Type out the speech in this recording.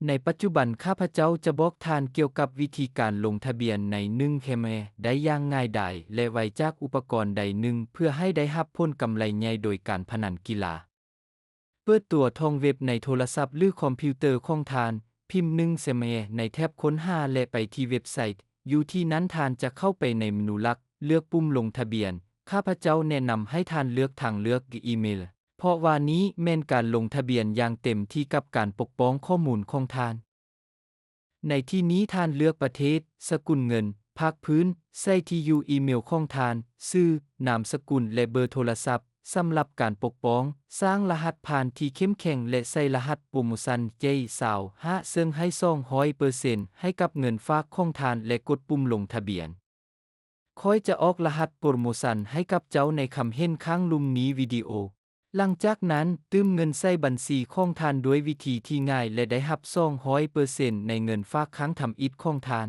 ในปัจจุบันข้าพเจ้าจะบอกท่านเกี่ยวกับวิธีการลงทะเบียนใน1เคมได้อย่างง่ายดายและไวจากอุปกรณ์ใดหนึ่งเพื่อให้ได้รับผลกำไรใหญ่โดยการพนันกีฬาเปิดตัวท่องเว็บในโทรศัพท์หรือคอมพิวเตอร์ของท่านพิมพ์1เคมในแท็บค้นหาและไปที่เว็บไซต์อยู่ที่นั้นท่านจะเข้าไปในเมนูหลักเลือกปุ่มลงทะเบียนข้าพเจ้าแนะนำให้ท่านเลือกทางเลือกอีเมลเพราะว่านี้แม่นการลงทะเบียนอย่างเต็มที่กับการปกป้องข้อมูลของท่านในที่นี้ท่านเลือกประเทศสกุลเงินภาคพื้นใส่ที่อยู่อีเมลของท่านชื่อนามสกุลและเบอร์โทรศัพท์สำหรับการปกป้องสร้างรหัสผ่านที่เข้มแข็งและใส่รหัสโปรโมชั่นJ25ซึ่งให้200%ให้กับเงินฝากของท่านและกดปุ่มลงทะเบียนค่อยจะออกรหัสโปรโมชั่นให้กับเจ้าในคำเห็นข้างลุ่มนี้วิดีโอหลังจากนั้นตื้มเงินใส่บัญชีของท่านด้วยวิธีที่ง่ายและได้รับ200%ในเงินฝากครั้งทำอิฐของท่าน